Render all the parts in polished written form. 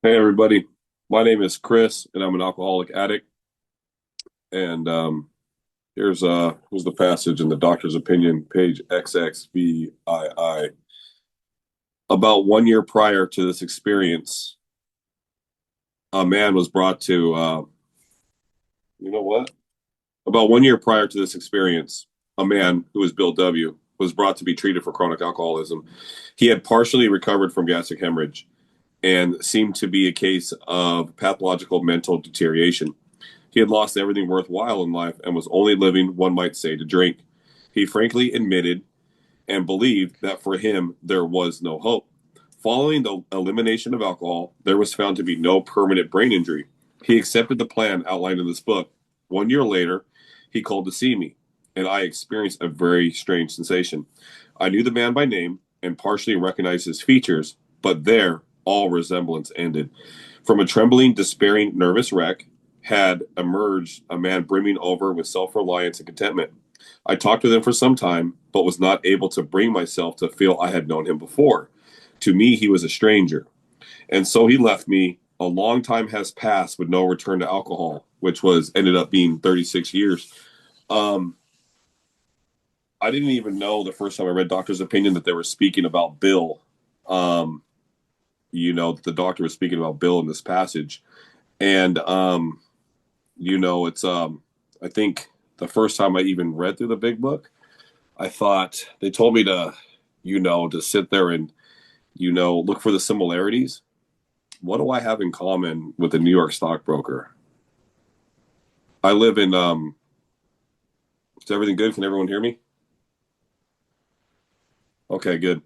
Hey everybody, my name is Chris and I'm an alcoholic addict. And here's the passage in the Doctor's Opinion, page XXVii. About 1 year prior to this experience, a man was brought to you know what? About 1 year prior to this experience, a man who was Bill W. was brought to be treated for chronic alcoholism. He had partially recovered from gastric hemorrhage and seemed to be a case of pathological mental deterioration. He had lost everything worthwhile in life and was only living, one might say, to drink. He frankly admitted and believed that for him there was no hope. Following the elimination of alcohol, there was found to be no permanent brain injury. He accepted the plan outlined in this book. 1 year later, he called to see me, and I experienced a very strange sensation. I knew the man by name and partially recognized his features, but there all resemblance ended. From a trembling, despairing, nervous wreck had emerged a man brimming over with self reliance and contentment. I talked with him for some time, but was not able to bring myself to feel I had known him before. To me, he was a stranger. And so he left me. A long time has passed with no return to alcohol, which was ended up being 36 years. Um, I didn't even know the first time I read Doctor's Opinion that they were speaking about Bill. Um, that the doctor was speaking about Bill in this passage. And it's I think the first time I even read through the big book, I thought they told me to sit there and, look for the similarities. What do I have in common with a New York stockbroker? I live in is everything good? Can everyone hear me? Okay, good.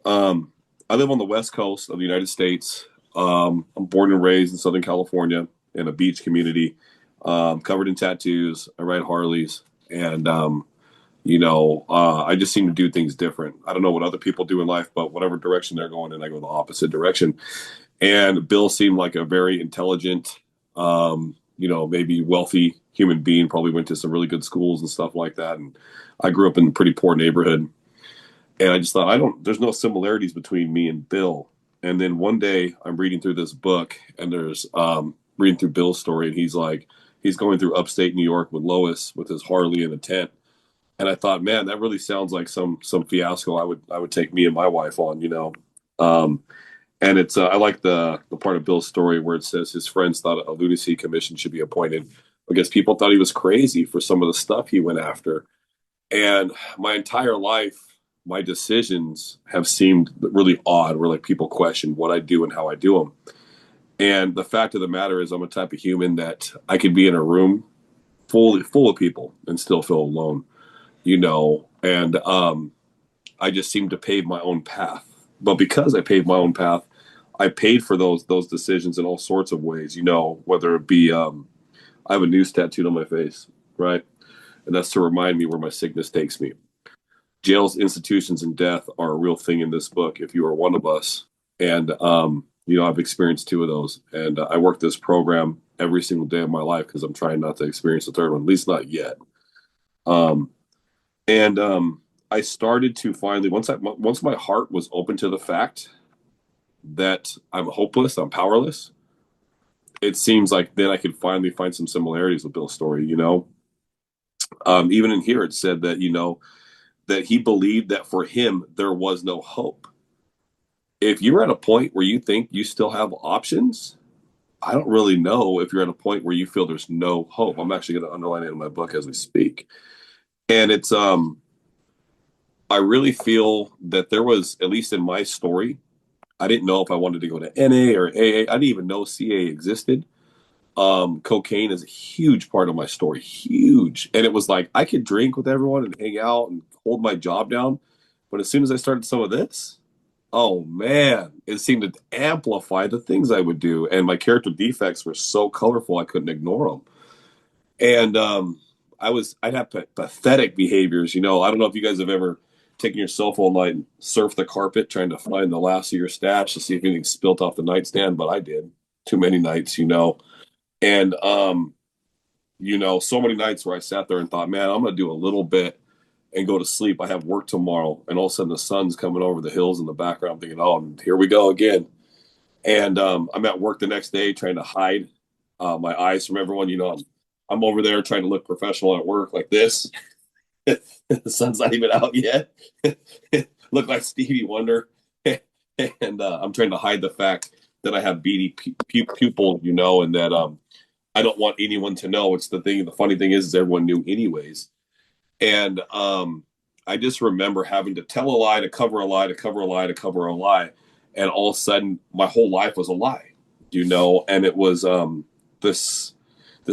Um I live on the west coast of the United States. I'm born and raised in Southern California in a beach community, covered in tattoos. I ride Harleys, and I just seem to do things different. I don't know what other people do in life, but whatever direction they're going in, I go the opposite direction. And Bill seemed like a very intelligent, maybe wealthy human being. Probably went to some really good schools and stuff like that. And I grew up in a pretty poor neighborhood, and I just thought, I don't. There's no similarities between me and Bill. And then one day, I'm reading through this book, and there's reading through Bill's story, and he's going through upstate New York with Lois with his Harley in a tent. And I thought, man, that really sounds like some fiasco I would take me and my wife on. Um, and it's I like the part of Bill's story where it says his friends thought a lunacy commission should be appointed because people thought he was crazy for some of the stuff he went after. And my entire life, my decisions have seemed really odd, where like people question what I do and how I do them. And the fact of the matter is, I'm a type of human that I could be in a room full of people and still feel alone. And I just seem to pave my own path. But because I paved my own path, I paid for those decisions in all sorts of ways, whether it be I have a noose tattooed on my face, right? And that's to remind me where my sickness takes me. Jails, institutions, and death are a real thing in this book if you are one of us. And I've experienced two of those. And I work this program every single day of my life because I'm trying not to experience the third one, at least not yet. Um, and I started to finally once my heart was open to the fact that I'm hopeless, I'm powerless. It seems like then I could finally find some similarities with Bill's story. Even in here, it said that he believed that for him there was no hope. If you're at a point where you think you still have options, I don't really know if you're at a point where you feel there's no hope. I'm actually going to underline it in my book as we speak. And it's I really feel that there was, at least in my story, I didn't know if I wanted to go to NA or AA. I didn't even know CA existed. Cocaine is a huge part of my story, huge. And it was like I could drink with everyone and hang out and hold my job down. But as soon as I started some of this, oh man, it seemed to amplify the things I would do. And my character defects were so colorful I couldn't ignore them. And I'd have pathetic behaviors. I don't know if you guys have ever taken your cell phone light and surf the carpet trying to find the last of your stash to see if anything spilt off the nightstand, but I did too many nights. And so many nights where I sat there and thought, man, I'm gonna do a little bit and go to sleep. I have work tomorrow, and all of a sudden the sun's coming over the hills in the background. I'm thinking, oh, here we go again. And I'm at work the next day trying to hide my eyes from everyone. I'm over there trying to look professional at work like this. The sun's not even out yet. Look like Stevie Wonder. And I'm trying to hide the fact that I have beady pupils, and that I don't want anyone to know. It's the thing. The funny thing is everyone knew anyways. And I just remember having to tell a lie to cover a lie to cover a lie to cover a lie. And all of a sudden, my whole life was a lie, and it was this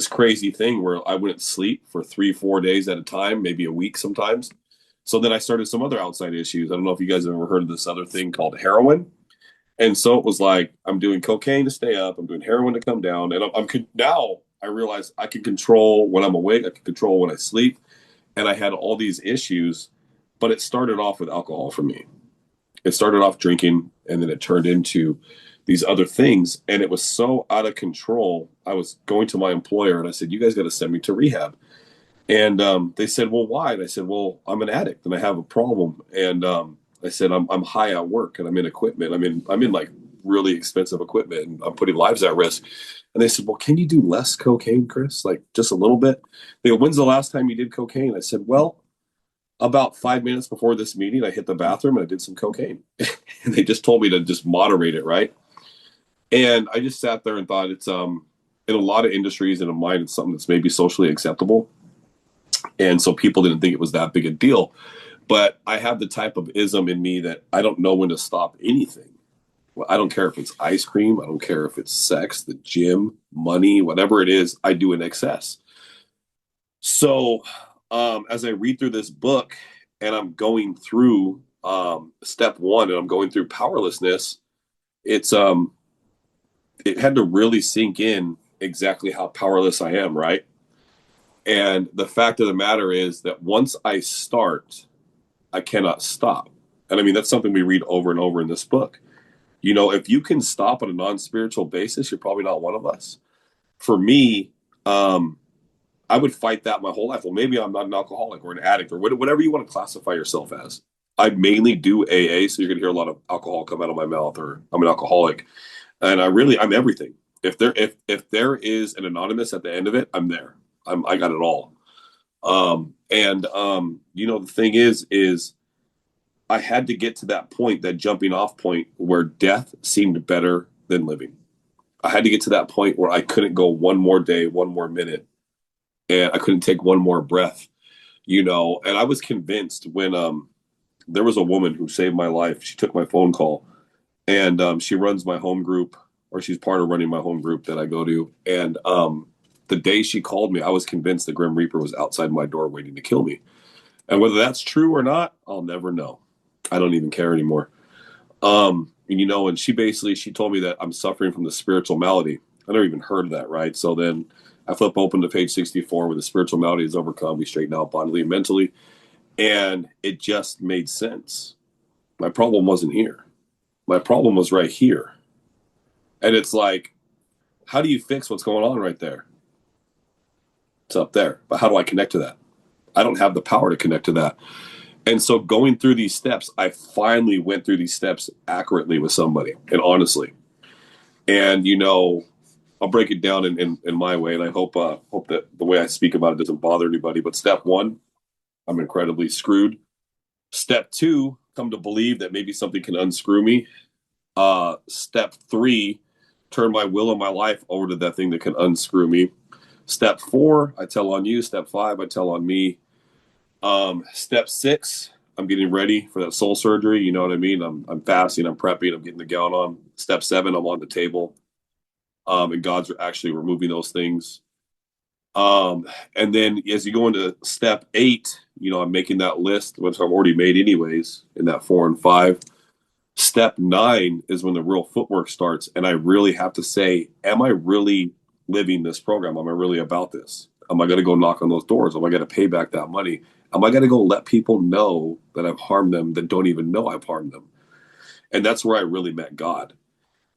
crazy thing where I wouldn't sleep for 3-4 days at a time, maybe a week sometimes. So then I started some other outside issues. I don't know if you guys have ever heard of this other thing called heroin. And so it was like I'm doing cocaine to stay up, I'm doing heroin to come down, and now I realize I can control when I'm awake, I can control when I sleep, and I had all these issues. But it started off with alcohol for me. It started off drinking, and then it turned into these other things, and it was so out of control. I was going to my employer, and I said, "You guys got to send me to rehab." And they said, "Well, why?" And I said, "Well, I'm an addict, and I have a problem." And I said, I'm high at work, and I'm in equipment. I'm in like really expensive equipment, and I'm putting lives at risk." And they said, "Well, can you do less cocaine, Chris? Like just a little bit?" They go, "When's the last time you did cocaine?" I said, "Well, about 5 minutes before this meeting, I hit the bathroom and I did some cocaine." And they just told me to just moderate it, right? And I just sat there and thought it's in a lot of industries and in mine, it's something that's maybe socially acceptable. And so people didn't think it was that big a deal. But I have the type of ism in me that I don't know when to stop anything. Well, I don't care if it's ice cream, I don't care if it's sex, the gym, money, whatever it is, I do in excess. So as I read through this book and I'm going through step one and I'm going through powerlessness, it's it had to really sink in exactly how powerless I am, right? And the fact of the matter is that once I start, I cannot stop. And I mean, that's something we read over and over in this book. If you can stop on a non spiritual basis, you're probably not one of us. For me, I would fight that my whole life. Well, maybe I'm not an alcoholic or an addict or whatever you want to classify yourself as. I mainly do AA, so you're going to hear a lot of alcohol come out of my mouth, or I'm an alcoholic. And I'm everything. If there is an anonymous at the end of it, I'm there. I got it all. The thing is I had to get to that point, that jumping off point where death seemed better than living. I had to get to that point where I couldn't go one more day, one more minute, and I couldn't take one more breath, and I was convinced when there was a woman who saved my life. She took my phone call, and she runs my home group, or she's part of running my home group that I go to. And the day she called me, I was convinced the Grim Reaper was outside my door waiting to kill me. And whether that's true or not, I'll never know. I don't even care anymore. And she told me that I'm suffering from the spiritual malady. I never even heard of that, right? So then I flip open to page 64 where the spiritual malady is overcome. We straighten out bodily and mentally. And it just made sense. My problem wasn't here. My problem was right here. And it's like, how do you fix what's going on right there? It's up there. But how do I connect to that? I don't have the power to connect to that. And so going through these steps, I finally went through these steps accurately with somebody and honestly. And, I'll break it down in my way. And I hope that the way I speak about it doesn't bother anybody. But step one, I'm incredibly screwed. Step two, come to believe that maybe something can unscrew me. Step three, turn my will and my life over to that thing that can unscrew me. Step four, I tell on you. Step five, I tell on me. Step six, I'm getting ready for that soul surgery. You know what I mean? I'm fasting, I'm prepping, I'm getting the gown on. Step seven, I'm on the table. And God's actually removing those things. And then as you go into step eight, I'm making that list, which I've already made anyways, in that 4 and 5. Step 9 is when the real footwork starts. And I really have to say, am I really living this program? Am I really about this? Am I going to go knock on those doors? Am I going to pay back that money? Am I going to go let people know that I've harmed them that don't even know I've harmed them? And that's where I really met God.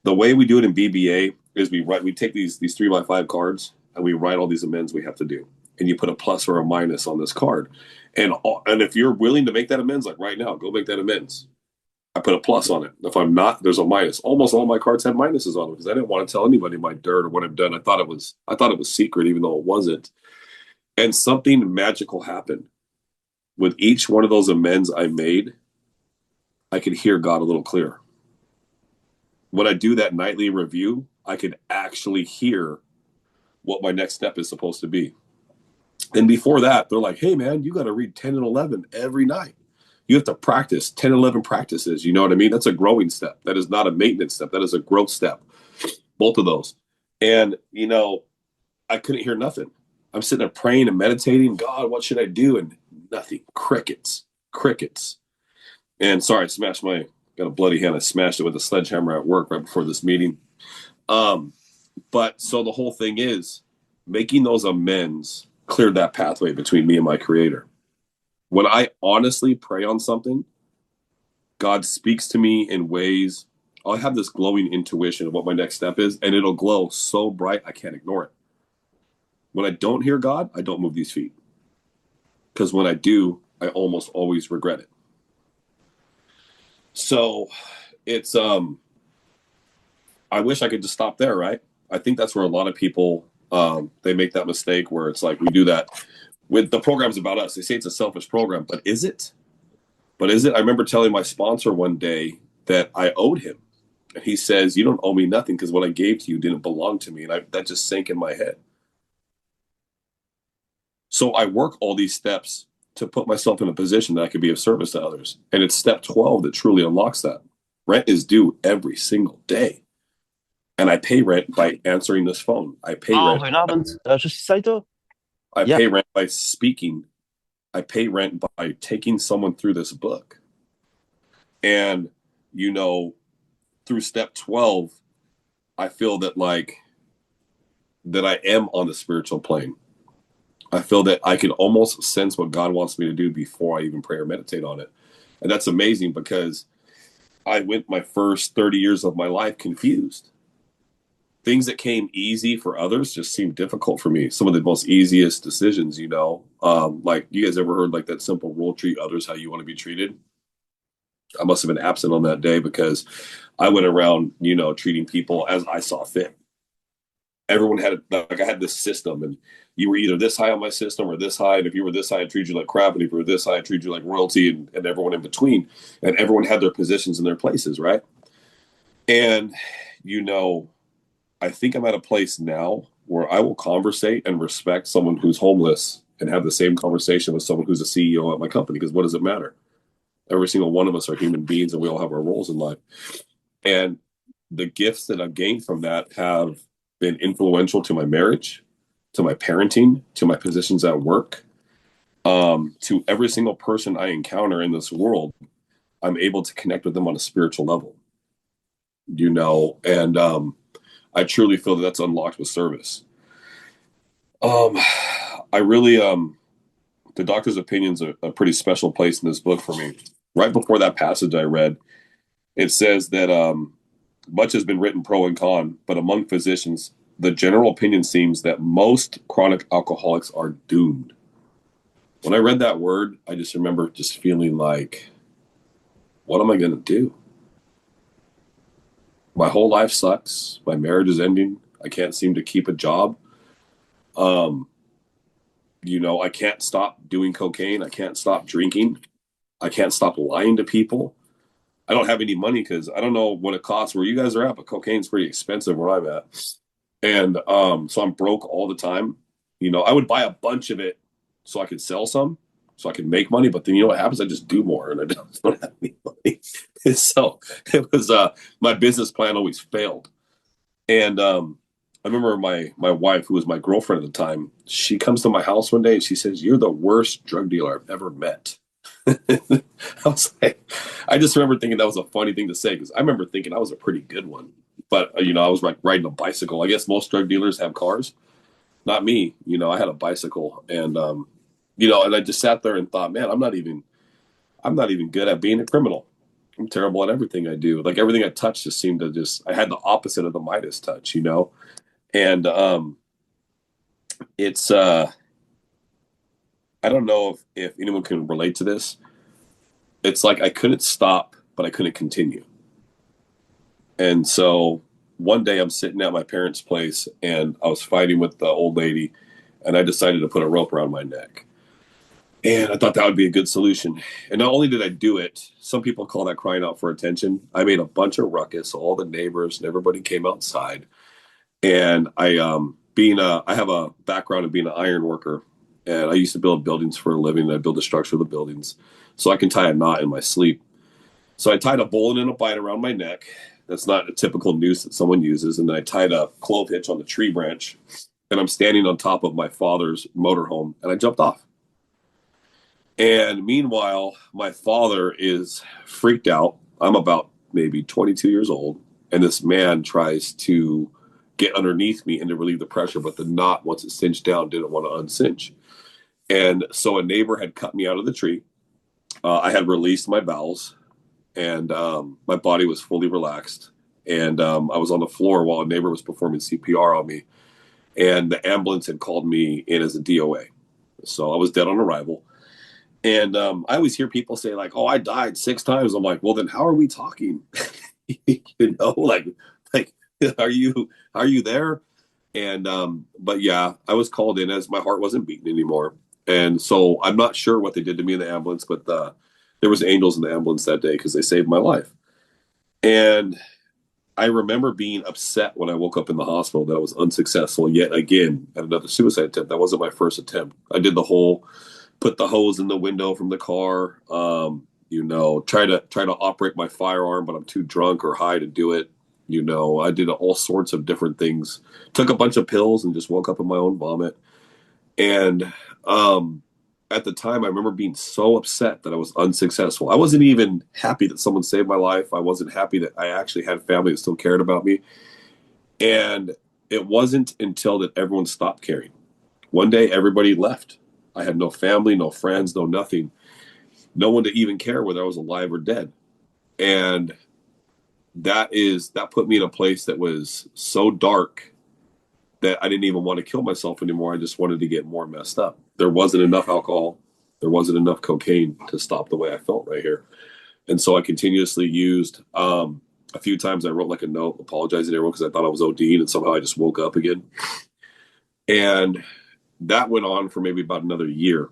The way we do it in BBA is we take these 3x5 cards and we write all these amends we have to do. And you put a plus or a minus on this card. And if you're willing to make that amends, like right now, go make that amends. I put a plus on it. If I'm not, there's a minus. Almost all my cards had minuses on them because I didn't want to tell anybody my dirt or what I've done. I thought it was secret, even though it wasn't. And something magical happened. With each one of those amends I made, I could hear God a little clearer. When I do that nightly review, I could actually hear what my next step is supposed to be. And before that, they're like, hey, man, you got to read 10 and 11 every night. You have to practice 10, 11 practices. You know what I mean? That's a growing step. That is not a maintenance step. That is a growth step. Both of those. And, I couldn't hear nothing. I'm sitting there praying and meditating. God, what should I do? And nothing. Crickets. And sorry, got a bloody hand. I smashed it with a sledgehammer at work right before this meeting. But so the whole thing is making those amends cleared that pathway between me and my creator. When I honestly pray on something, God speaks to me in ways. I'll have this glowing intuition of what my next step is, and it'll glow so bright I can't ignore it. When I don't hear God, I don't move these feet. Because when I do, I almost always regret it. So it's I wish I could just stop there, right? I think that's where a lot of people they make that mistake where it's like we do that with the programs about us. They say it's a selfish program, but is it? I remember telling my sponsor one day that I owed him. And he says, you don't owe me nothing because what I gave to you didn't belong to me. And that just sank in my head. So I work all these steps to put myself in a position that I could be of service to others. And it's step 12 that truly unlocks that. Rent is due every single day. And I pay rent by answering this phone. I pay rent. Goedenavond, Saito. I Yeah, pay rent by speaking. I pay rent by taking someone through this book. And, through step 12, I feel that that I am on the spiritual plane. I feel that I can almost sense what God wants me to do before I even pray or meditate on it. And that's amazing because I went my first 30 years of my life confused. Things that came easy for others just seemed difficult for me. Some of the most easiest decisions, like you guys ever heard like that simple rule, treat others how you want to be treated? I must have been absent on that day because I went around, treating people as I saw fit. Everyone had I had this system, and you were either this high on my system or this high. And if you were this high, I treated you like crap. And if you were this high, I treated you like royalty, and everyone in between. And everyone had their positions in their places, right? And I think I'm at a place now where I will conversate and respect someone who's homeless and have the same conversation with someone who's a CEO at my company. Because what does it matter? Every single one of us are human beings, and we all have our roles in life. And the gifts that I've gained from that have been influential to my marriage, to my parenting, to my positions at work, to every single person I encounter in this world. I'm able to connect with them on a spiritual level, and I truly feel that that's unlocked with service. I really, the Doctor's Opinion's a pretty special place in this book for me. Right before that passage I read, it says that much has been written pro and con, but among physicians, the general opinion seems that most chronic alcoholics are doomed. When I read that word, I just remember just feeling like, what am I going to do? My whole life sucks. My marriage is ending. I can't seem to keep a job. I can't stop doing cocaine. I can't stop drinking. I can't stop lying to people. I don't have any money because I don't know what it costs where you guys are at, but cocaine's pretty expensive where I'm at. And so I'm broke all the time. I would buy a bunch of it so I could sell some, so I could make money. But then what happens? I just do more and I don't have any money. And so it was my business plan always failed. And I remember my wife, who was my girlfriend at the time, she comes to my house one day and she says, "You're the worst drug dealer I've ever met." I was like, I just remember thinking that was a funny thing to say because I remember thinking I was a pretty good one. But, I was like riding a bicycle. I guess most drug dealers have cars. Not me. I had a bicycle and, and I just sat there and thought, man, I'm not even good at being a criminal. I'm terrible at everything I do. Like everything I touch just seemed to I had the opposite of the Midas touch, and, it's, I don't know if anyone can relate to this. It's like I couldn't stop but I couldn't continue. And so one day I'm sitting at my parents' place and I was fighting with the old lady, and I decided to put a rope around my neck. And I thought that would be a good solution. And not only did I do it, some people call that crying out for attention. I made a bunch of ruckus. All the neighbors and everybody came outside. And I have a background of being an iron worker, and I used to build buildings for a living. And I build the structure of the buildings, so I can tie a knot in my sleep. So I tied a bowline and a bight around my neck. That's not a typical noose that someone uses. And then I tied a clove hitch on the tree branch, and I'm standing on top of my father's motorhome, and I jumped off. And meanwhile, my father is freaked out. I'm about maybe 22 years old, and this man tries to get underneath me and to relieve the pressure, but the knot, once it cinched down, didn't want to uncinch. And so a neighbor had cut me out of the tree. I had released my bowels, and my body was fully relaxed. And I was on the floor while a neighbor was performing CPR on me, and the ambulance had called me in as a DOA. So I was dead on arrival. And I always hear people say, like, "Oh, I died 6 times." I'm like, well, then how are we talking? you know, like, are you there? And but yeah, I was called in as my heart wasn't beating anymore. And so I'm not sure what they did to me in the ambulance, but there was angels in the ambulance that day because they saved my life. And I remember being upset when I woke up in the hospital that I was unsuccessful yet again at another suicide attempt. That wasn't my first attempt. I did the whole put the hose in the window from the car, try to operate my firearm, but I'm too drunk or high to do it. I did all sorts of different things, took a bunch of pills and just woke up in my own vomit. And at the time, I remember being so upset that I was unsuccessful. I wasn't even happy that someone saved my life. I wasn't happy that I actually had family that still cared about me. And it wasn't until that everyone stopped caring. One day, everybody left. I had no family, no friends, no nothing. No one to even care whether I was alive or dead. And that put me in a place that was so dark that I didn't even want to kill myself anymore. I just wanted to get more messed up. There wasn't enough alcohol. There wasn't enough cocaine to stop the way I felt right here. And so I continuously used, a few times I wrote like a note apologizing to everyone because I thought I was ODing, and somehow I just woke up again. And that went on for maybe about another year.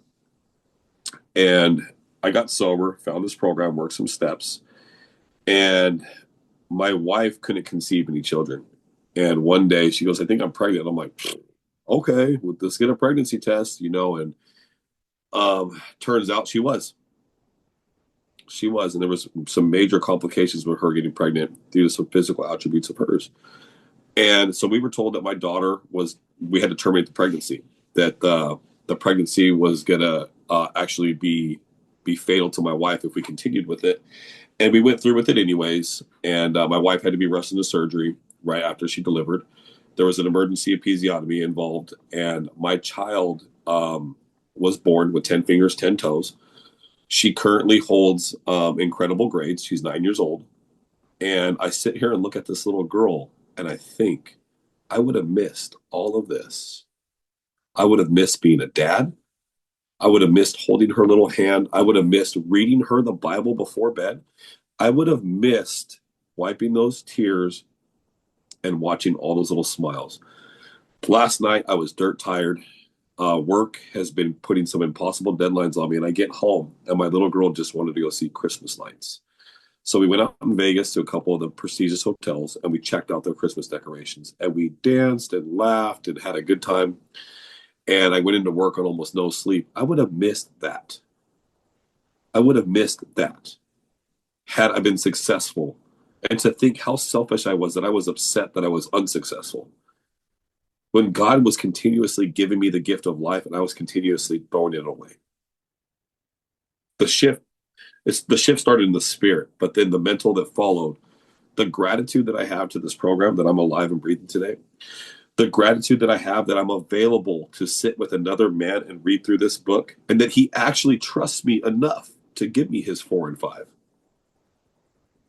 And I got sober, found this program, worked some steps, and my wife couldn't conceive any children. And one day she goes, "I think I'm pregnant." I'm like, "Okay, well, let's get a pregnancy test, and turns out she was. She was, and there was some major complications with her getting pregnant due to some physical attributes of hers. And so we were told that my daughter we had to terminate the pregnancy, that the pregnancy was going to actually be fatal to my wife if we continued with it. And we went through with it anyways. And my wife had to be rushed into surgery right after she delivered. There was an emergency episiotomy involved, and my child was born with 10 fingers, 10 toes. She currently holds incredible grades. She's 9 years old. And I sit here and look at this little girl, and I think I would have missed all of this. I would have missed being a dad. I would have missed holding her little hand. I would have missed reading her the Bible before bed. I would have missed wiping those tears and watching all those little smiles. Last night, I was dirt tired. Work has been putting some impossible deadlines on me, and I get home, and my little girl just wanted to go see Christmas lights. So we went out in Vegas to a couple of the prestigious hotels, and we checked out their Christmas decorations, and we danced and laughed and had a good time. And I went into work on almost no sleep. I would have missed that. I would have missed that had I been successful. And to think how selfish I was that I was upset that I was unsuccessful, when God was continuously giving me the gift of life and I was continuously throwing it away. The shift started in the spirit, but then the mental that followed, the gratitude that I have to this program, that I'm alive and breathing today, the gratitude that I have that I'm available to sit with another man and read through this book, and that he actually trusts me enough to give me his 4 and 5.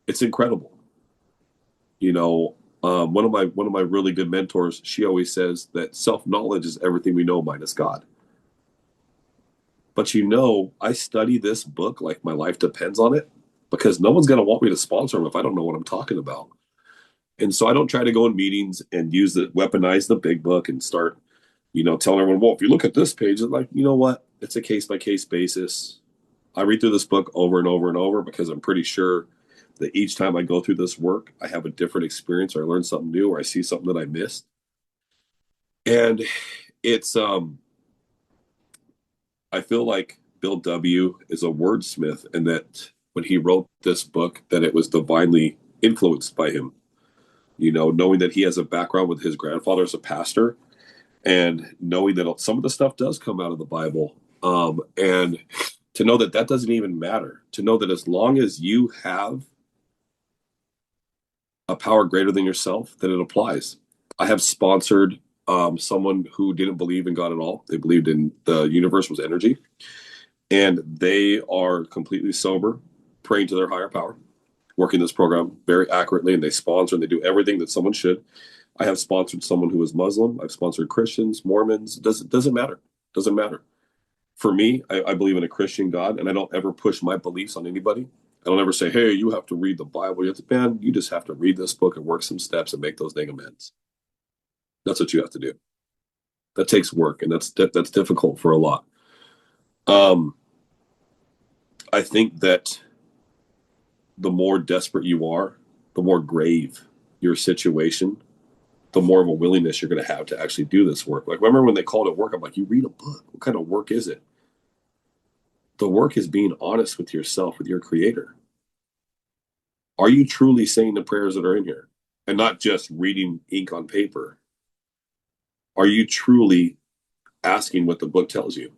It's incredible. One of my really good mentors, she always says that self-knowledge is everything we know minus God. But I study this book like my life depends on it. because no one's going to want me to sponsor them if I don't know what I'm talking about. And so I don't try to go in meetings and weaponize the big book and start, telling everyone, well, if you look at this page, it's like, you know what? It's a case by case basis. I read through this book over and over and over because I'm pretty sure that each time I go through this work, I have a different experience, or I learn something new, or I see something that I missed. And it's, I feel like Bill W. is a wordsmith, and that when he wrote this book, that it was divinely influenced by him. Knowing that he has a background with his grandfather as a pastor, and knowing that some of the stuff does come out of the Bible, and to know that doesn't even matter. To know that as long as you have a power greater than yourself, that it applies. I have sponsored someone who didn't believe in God at all. They believed in the universe was energy, and they are completely sober, praying to their higher power, working this program very accurately, and they sponsor and they do everything that someone should. I have sponsored someone who is Muslim. I've sponsored Christians, Mormons. Doesn't matter. Doesn't matter. For me, I believe in a Christian God, and I don't ever push my beliefs on anybody. I don't ever say, hey, you have to read the Bible. You just have to read this book and work some steps and make those dang amends. That's what you have to do. That takes work, and that's difficult for a lot. I think that the more desperate you are, the more grave your situation, the more of a willingness you're going to have to actually do this work. Like, remember when they called it work? I'm like, you read a book. What kind of work is it? The work is being honest with yourself, with your creator. Are you truly saying the prayers that are in here and not just reading ink on paper? Are you truly asking what the book tells you?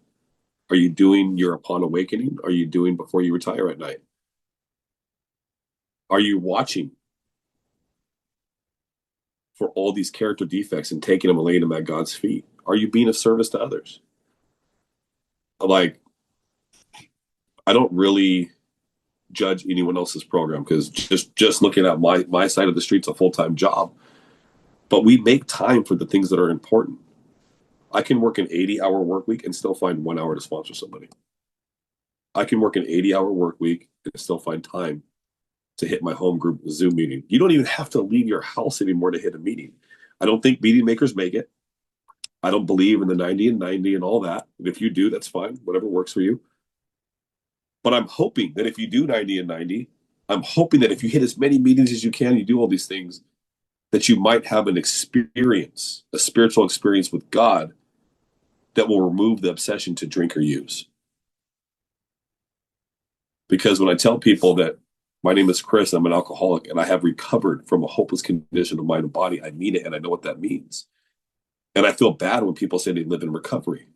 Are you doing your upon awakening? Are you doing before you retire at night? Are you watching for all these character defects and taking them and laying them at God's feet? Are you being of service to others? Like, I don't really judge anyone else's program, because just looking at my side of the street's a full-time job. But we make time for the things that are important. I can work an 80-hour work week and still find 1 hour to sponsor somebody. I can work an 80-hour work week and still find time to hit my home group Zoom meeting. You don't even have to leave your house anymore to hit a meeting. I don't think meeting makers make it. I don't believe in the 90 and 90 and all that. And if you do, that's fine. Whatever works for you. But I'm hoping that if you do 90 and 90, I'm hoping that if you hit as many meetings as you can, you do all these things, that you might have an experience, a spiritual experience with God that will remove the obsession to drink or use. Because when I tell people that my name is Chris, I'm an alcoholic, and I have recovered from a hopeless condition of mind and body, I mean it, and I know what that means. And I feel bad when people say they live in recovery.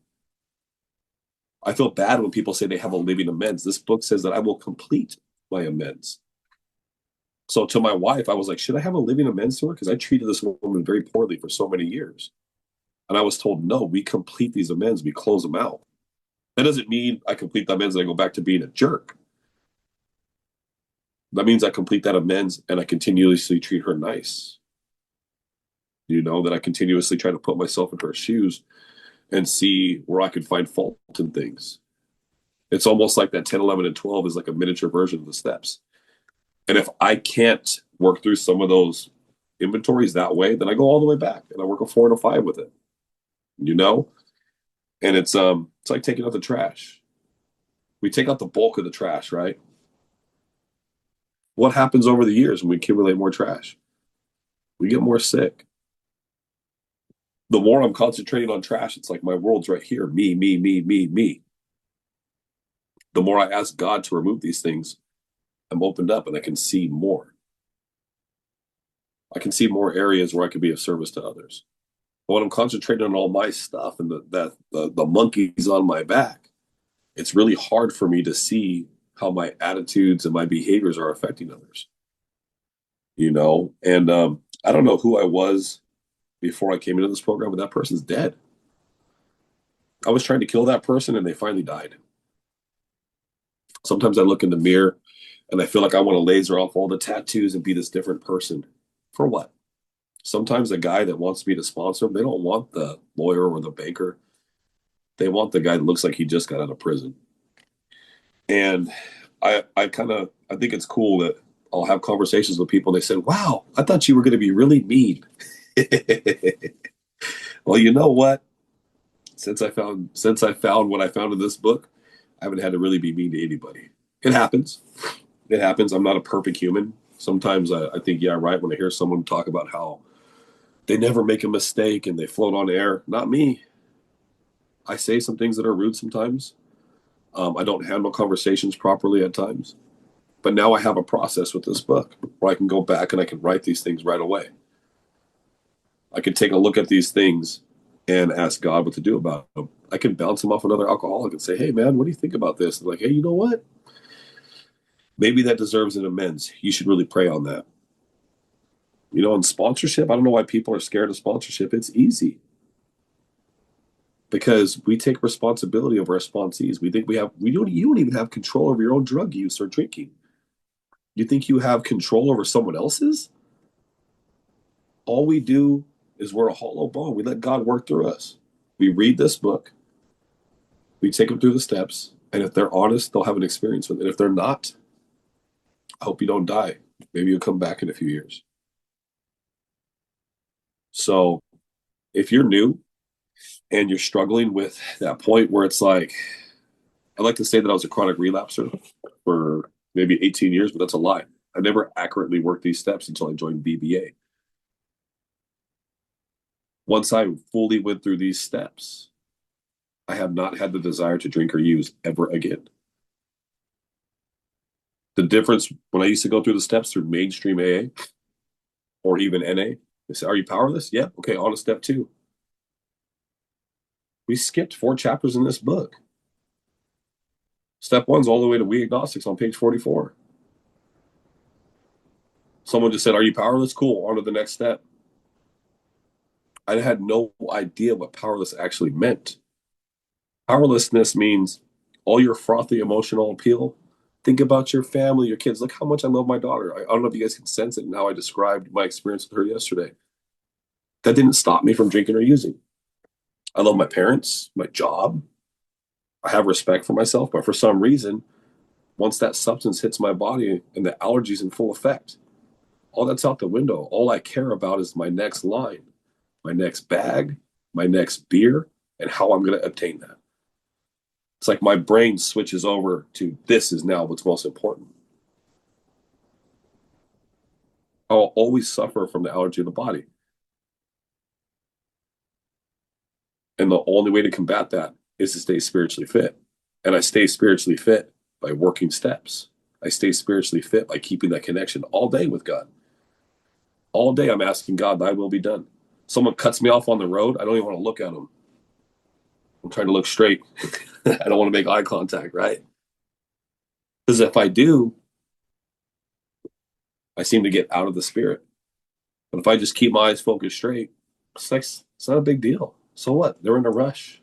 I feel bad when people say they have a living amends. This book says that I will complete my amends. So to my wife, I was like, should I have a living amends to her? Because I treated this woman very poorly for so many years. And I was told, no, we complete these amends. We close them out. That doesn't mean I complete the amends and I go back to being a jerk. That means I complete that amends and I continuously treat her nice. That I continuously try to put myself in her shoes and see where I could find fault in things. It's almost like that 10, 11, and 12 is like a miniature version of the steps. And if I can't work through some of those inventories that way, then I go all the way back and I work a 4 and a 5 with it. And it's like taking out the trash. We take out the bulk of the trash, right? What happens over the years when we accumulate more trash? We get more sick. The more I'm concentrating on trash, it's like my world's right here. Me, me, me, me, me. The more I ask God to remove these things, I'm opened up and I can see more. I can see more areas where I can be of service to others. But when I'm concentrating on all my stuff and the monkeys on my back, it's really hard for me to see how my attitudes and my behaviors are affecting others. And I don't know who I was before I came into this program, but that person's dead. I was trying to kill that person and they finally died. Sometimes I look in the mirror and I feel like I want to laser off all the tattoos and be this different person. For what? Sometimes the guy that wants me to sponsor them, they don't want the lawyer or the banker. They want the guy that looks like he just got out of prison. And I think it's cool that I'll have conversations with people and they say, "Wow, I thought you were going to be really mean." Well, you know what? Since I found what I found in this book, I haven't had to really be mean to anybody. It happens. It happens. I'm not a perfect human. Sometimes I think, yeah, right. When I hear someone talk about how they never make a mistake and they float on air, not me. I say some things that are rude sometimes. I don't handle conversations properly at times. But now I have a process with this book where I can go back and I can write these things right away. I can take a look at these things and ask God what to do about them. I can bounce them off another alcoholic and say, "Hey, man, what do you think about this?" And like, "Hey, you know what? Maybe that deserves an amends. You should really pray on that." In sponsorship, I don't know why people are scared of sponsorship. It's easy because we take responsibility of our sponsees. We think you don't even have control over your own drug use or drinking. You think you have control over someone else's? All we do is we're a hollow bone. We let God work through us. We read this book, we take them through the steps, and if they're honest, they'll have an experience with it. If they're not, I hope you don't die. Maybe you'll come back in a few years. So if you're new and you're struggling with that point where it's like, I like to say that I was a chronic relapser for maybe 18 years, but that's a lie. I never accurately worked these steps until I joined BBA. Once I fully went through these steps, I have not had the desire to drink or use ever again. The difference when I used to go through the steps through mainstream AA or even NA, they say, "Are you powerless?" Yeah. Okay, on to step two. We skipped 4 chapters in this book. Step one's all the way to We Agnostics on page 44. Someone just said, "Are you powerless?" Cool, on to the next step. I had no idea what powerless actually meant. Powerlessness means all your frothy emotional appeal. Think about your family, your kids. Look how much I love my daughter. I don't know if you guys can sense it in how I described my experience with her yesterday. That didn't stop me from drinking or using. I love my parents, my job. I have respect for myself, but for some reason, once that substance hits my body and the allergies in full effect, all that's out the window. All I care about is my next line, my next bag, my next beer, and how I'm going to obtain that. It's like my brain switches over to this is now what's most important. I'll always suffer from the allergy of the body. And the only way to combat that is to stay spiritually fit. And I stay spiritually fit by working steps. I stay spiritually fit by keeping that connection all day with God. All day I'm asking God, thy will be done. Someone cuts me off on the road, I don't even want to look at them. I'm trying to look straight. I don't want to make eye contact, right? Because if I do, I seem to get out of the spirit. But if I just keep my eyes focused straight, it's not a big deal. So what? They're in a rush.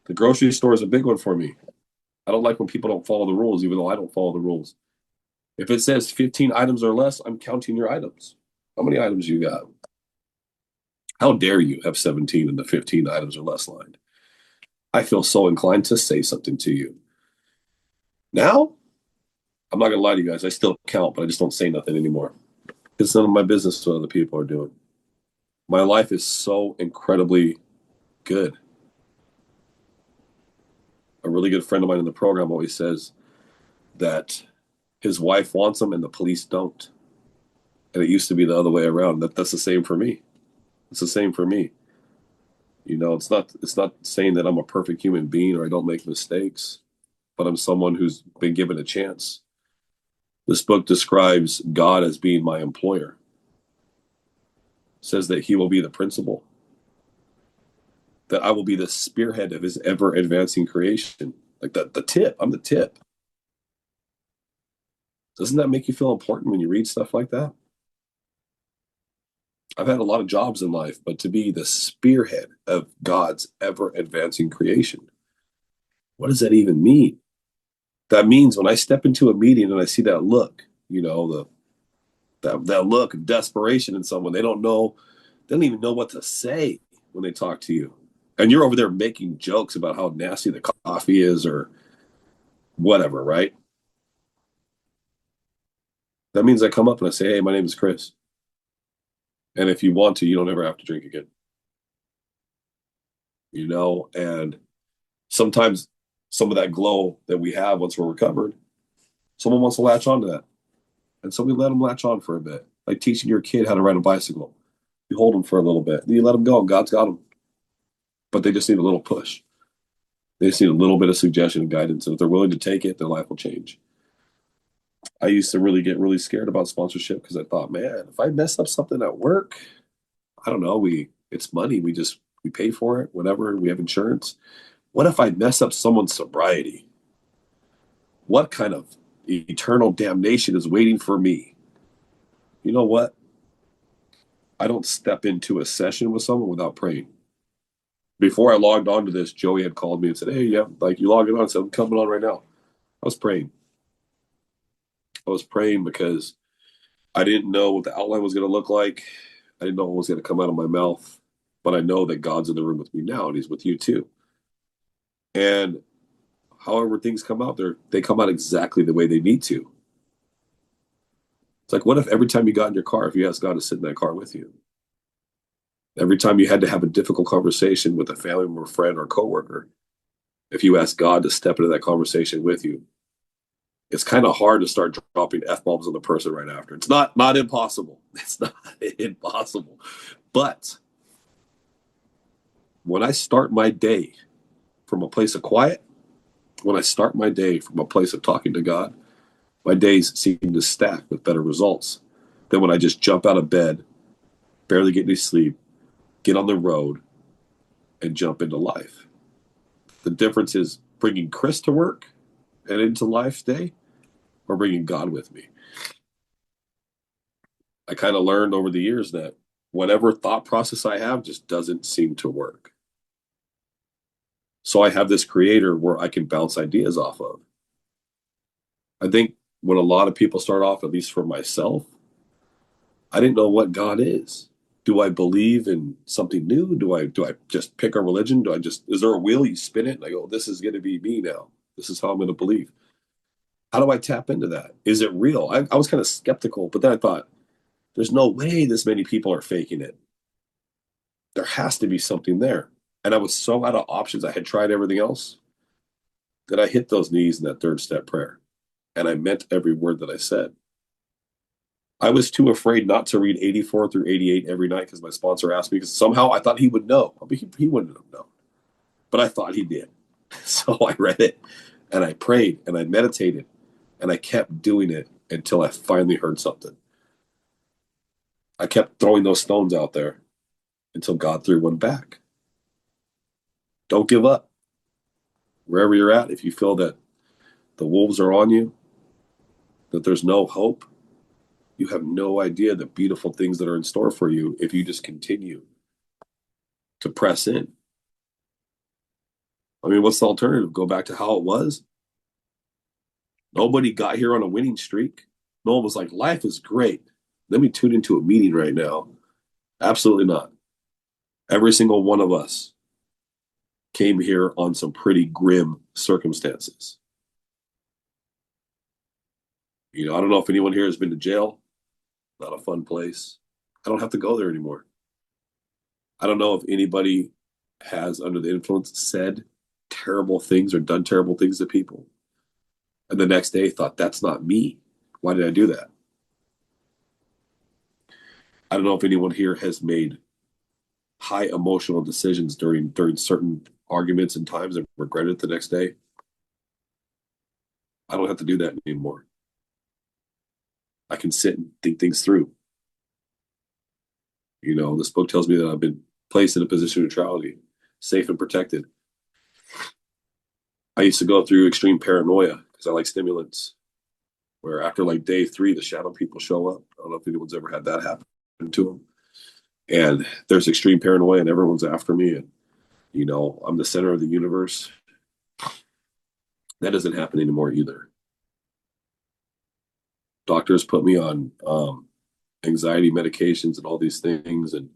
The grocery store is a big one for me. I don't like when people don't follow the rules, even though I don't follow the rules. If it says 15 items or less, I'm counting your items. How many items you got? How dare you have 17 in the 15 items or less line? I feel so inclined to say something to you. Now, I'm not going to lie to you guys. I still count, but I just don't say nothing anymore. It's none of my business what other people are doing. My life is so incredibly good. A really good friend of mine in the program always says that his wife wants him and the police don't. And it used to be the other way around. That's the same for me. It's the same for me. It's not saying that I'm a perfect human being or I don't make mistakes, but I'm someone who's been given a chance. This book describes God as being my employer. It says that he will be the principal, that I will be the spearhead of his ever advancing creation. Like the tip, I'm the tip. Doesn't that make you feel important when you read stuff like that? I've had a lot of jobs in life, but to be the spearhead of God's ever advancing creation, what does that even mean? That means when I step into a meeting and I see that look, that look of desperation in someone, they don't even know what to say when they talk to you. And you're over there making jokes about how nasty the coffee is or whatever, right? That means I come up and I say, hey, my name is Chris. And if you want to, you don't ever have to drink again. And sometimes some of that glow that we have once we're recovered, someone wants to latch onto that. And so we let them latch on for a bit, like teaching your kid how to ride a bicycle. You hold them for a little bit, then you let them go. God's got them. But they just need a little push. They just need a little bit of suggestion and guidance. And if they're willing to take it, their life will change. I used to really get really scared about sponsorship because I thought, man, if I mess up something at work, I don't know, it's money. We pay for it, whatever. We have insurance. What if I mess up someone's sobriety? What kind of eternal damnation is waiting for me? You know what? I don't step into a session with someone without praying. Before I logged on to this, Joey had called me and said, hey, yeah, like you logging on. I said, I'm coming on right now. I was praying. Because I didn't know what the outline was going to look like. I didn't know what was going to come out of my mouth. But I know that God's in the room with me now, and he's with you too. And however things come out, they come out exactly the way they need to. It's like, what if every time you got in your car, if you asked God to sit in that car with you? Every time you had to have a difficult conversation with a family member, friend, or coworker, if you asked God to step into that conversation with you, it's kind of hard to start dropping F-bombs on the person right after. It's not impossible. It's not impossible. But when I start my day from a place of quiet, when I start my day from a place of talking to God, my days seem to stack with better results than when I just jump out of bed, barely get any sleep, get on the road, and jump into life. The difference is bringing Chris to work and into life day, or bringing God with me. I kind of learned over the years that whatever thought process I have just doesn't seem to work. So I have this creator where I can bounce ideas off of. I think when a lot of people start off, at least for myself, I didn't know what God is. Do I believe in something new? Do I just pick a religion? Is there a wheel, you spin it and I go, this is going to be me now. This is how I'm going to believe. How do I tap into that? Is it real? I was kind of skeptical, but then I thought, there's no way this many people are faking it. There has to be something there. And I was so out of options. I had tried everything else that I hit those knees in that third step prayer. And I meant every word that I said. I was too afraid not to read 84 through 88 every night because my sponsor asked me, because somehow I thought he would know. I mean, he wouldn't have known. But I thought he did. So I read it and I prayed and I meditated and I kept doing it until I finally heard something. I kept throwing those stones out there until God threw one back. Don't give up. Wherever you're at, if you feel that the wolves are on you, that there's no hope, you have no idea the beautiful things that are in store for you if you just continue to press in. I mean, what's the alternative? Go back to how it was? Nobody got here on a winning streak. No one was like, life is great. Let me tune into a meeting right now. Absolutely not. Every single one of us came here on some pretty grim circumstances. I don't know if anyone here has been to jail. Not a fun place. I don't have to go there anymore. I don't know if anybody has, under the influence, said terrible things or done terrible things to people. And the next day thought, that's not me. Why did I do that? I don't know if anyone here has made high emotional decisions during certain arguments and times and regretted it the next day. I don't have to do that anymore. I can sit and think things through. This book tells me that I've been placed in a position of neutrality, safe and protected. I used to go through extreme paranoia because I like stimulants, where after like day 3, the shadow people show up. I don't know if anyone's ever had that happen to them. And there's extreme paranoia and everyone's after me. And, I'm the center of the universe. That doesn't happen anymore either. Doctors put me on anxiety medications and all these things. And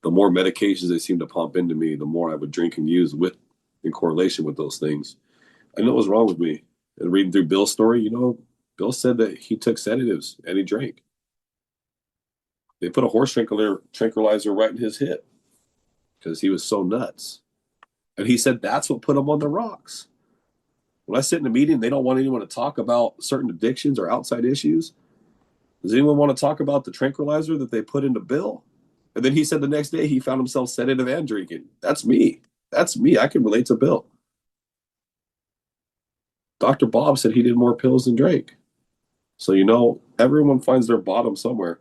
the more medications they seem to pump into me, the more I would drink and use in correlation with those things. I know what was wrong with me. And reading through Bill's story, Bill said that he took sedatives and he drank. They put a horse tranquilizer right in his hip because he was so nuts. And he said that's what put him on the rocks. When I sit in a meeting, they don't want anyone to talk about certain addictions or outside issues. Does anyone want to talk about the tranquilizer that they put into Bill? And then he said the next day he found himself sedative and drinking. That's me. That's me. I can relate to Bill. Dr. Bob said he did more pills than drank. So, everyone finds their bottom somewhere.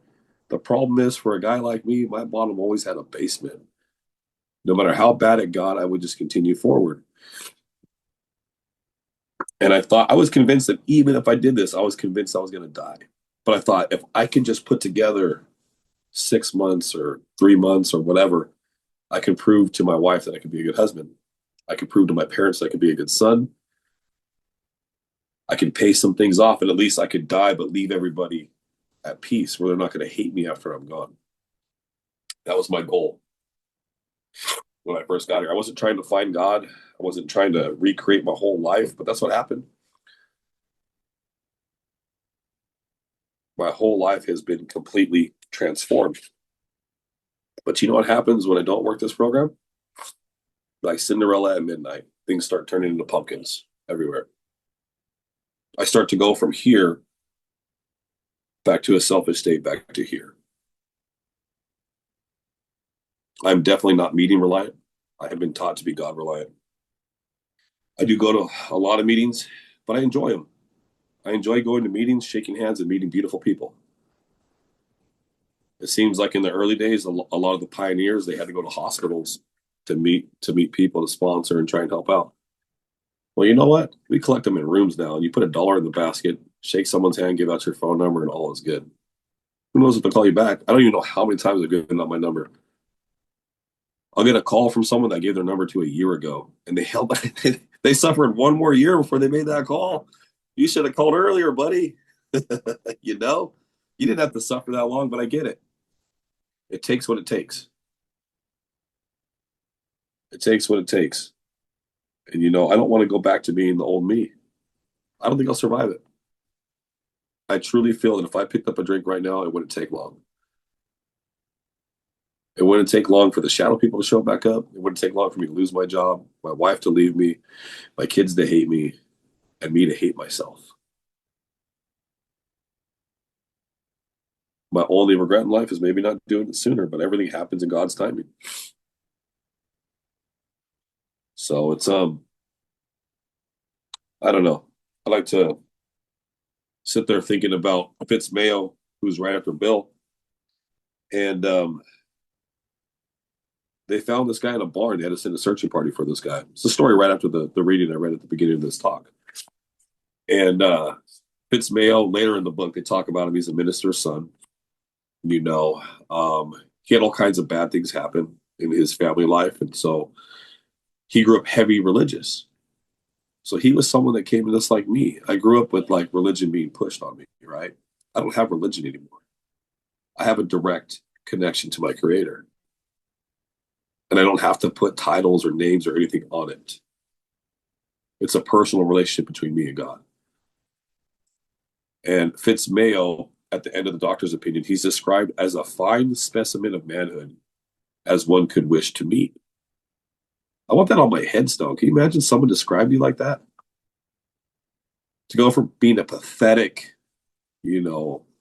The problem is for a guy like me, my bottom always had a basement. No matter how bad it got, I would just continue forward. And I was convinced that even if I did this, I was convinced I was going to die. But I thought if I could just put together 6 months or 3 months or whatever, I can prove to my wife that I could be a good husband. I can prove to my parents that I could be a good son. I can pay some things off, and at least I could die, but leave everybody at peace where they're not going to hate me after I'm gone. That was my goal when I first got here. I wasn't trying to find God. I wasn't trying to recreate my whole life, but that's what happened. My whole life has been completely transformed. But you know what happens when I don't work this program? Like Cinderella at midnight, things start turning into pumpkins everywhere. I start to go from here back to a selfish state, back to here. I'm definitely not meeting reliant. I have been taught to be God reliant. I do go to a lot of meetings, but I enjoy them. I enjoy going to meetings, shaking hands, and meeting beautiful people. It seems like in the early days, a lot of the pioneers, they had to go to hospitals to meet people, to sponsor and try and help out. Well, you know what? We collect them in rooms now, and you put $1 in the basket, shake someone's hand, give out your phone number, and all is good. Who knows if they'll call you back? I don't even know how many times they've given out my number. I'll get a call from someone that I gave their number to a year ago, and they suffered one more year before they made that call. You should have called earlier, buddy. You didn't have to suffer that long, but I get it. It takes what it takes. It takes what it takes. And I don't want to go back to being the old me. I don't think I'll survive it. I truly feel that if I picked up a drink right now, it wouldn't take long. It wouldn't take long for the shadow people to show back up. It wouldn't take long for me to lose my job, my wife to leave me, my kids to hate me, and me to hate myself. My only regret in life is maybe not doing it sooner, but everything happens in God's timing. So it's I don't know. I like to sit there thinking about Fitz Mayo, who's right after Bill, and they found this guy in a barn. They had to send a searching party for this guy. It's a story right after the reading I read at the beginning of this talk. And Fitz Mayo, later in the book, they talk about him. He's a minister's son. He had all kinds of bad things happen in his family life, and so he grew up heavy religious. So he was someone that came in just like me. I grew up with like religion being pushed on me, right? I don't have religion anymore. I have a direct connection to my creator. And I don't have to put titles or names or anything on it. It's a personal relationship between me and God. And Fitz Mayo, at the end of the Doctor's Opinion, he's described as a fine specimen of manhood as one could wish to meet. I want that on my headstone. Can you imagine someone describe you like that? To go from being a pathetic,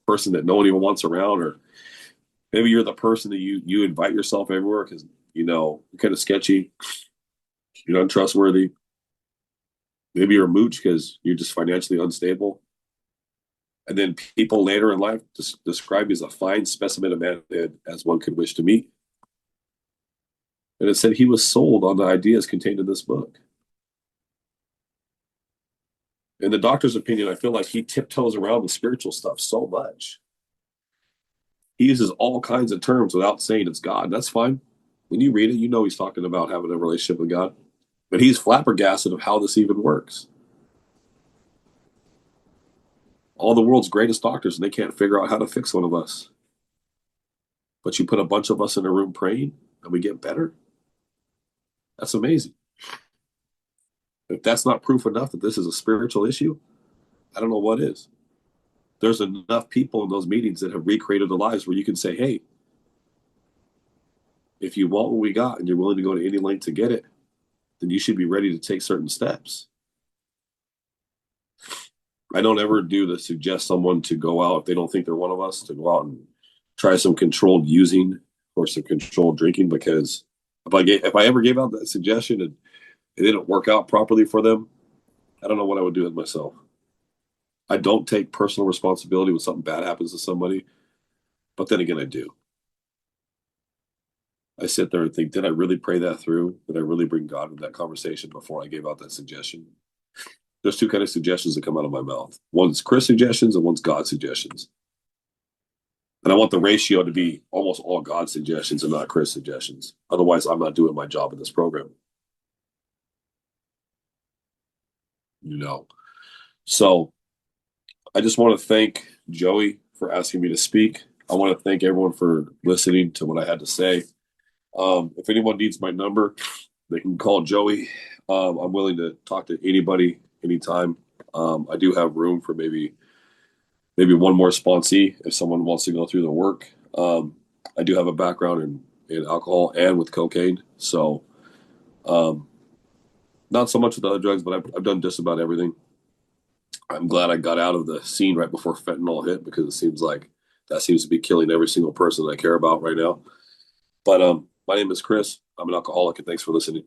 person that no one even wants around, or maybe you're the person that you invite yourself everywhere because, you're kind of sketchy, you're untrustworthy. Maybe you're a mooch because you're just financially unstable. And then people later in life describe you as a fine specimen of manhood as one could wish to meet. And it said he was sold on the ideas contained in this book. In the Doctor's Opinion, I feel like he tiptoes around the spiritual stuff so much. He uses all kinds of terms without saying it's God. That's fine. When you read it, he's talking about having a relationship with God. But he's flabbergasted of how this even works. All the world's greatest doctors, and they can't figure out how to fix one of us. But you put a bunch of us in a room praying, and we get better? That's amazing. If that's not proof enough that this is a spiritual issue, I don't know what is. there's enough people in those meetings that have recreated their lives where you can say, hey, if you want what we got and you're willing to go to any length to get it, then you should be ready to take certain steps. I don't ever do to suggest someone to go out if they don't think they're one of us, to go out and try some controlled using or some controlled drinking, because if I ever gave out that suggestion and it didn't work out properly for them, I don't know what I would do with myself. I don't take personal responsibility when something bad happens to somebody, but then again, I do. I sit there and think, did I really pray that through? Did I really bring God into that conversation before I gave out that suggestion? There's two kind of suggestions that come out of my mouth. One's Chris suggestions and one's God suggestions. And I want the ratio to be almost all God suggestions and not Chris suggestions. Otherwise, I'm not doing my job in this program. So I just want to thank Joey for asking me to speak. I want to thank everyone for listening to what I had to say. If anyone needs my number, they can call Joey. I'm willing to talk to anybody anytime. I do have room for maybe one more sponsee if someone wants to go through the work. I do have a background in alcohol and with cocaine, so not so much with other drugs, but I've done just about everything. I'm glad I got out of the scene right before fentanyl hit, because it seems like that seems to be killing every single person that I care about right now. But my name is Chris. I'm an alcoholic, and thanks for listening.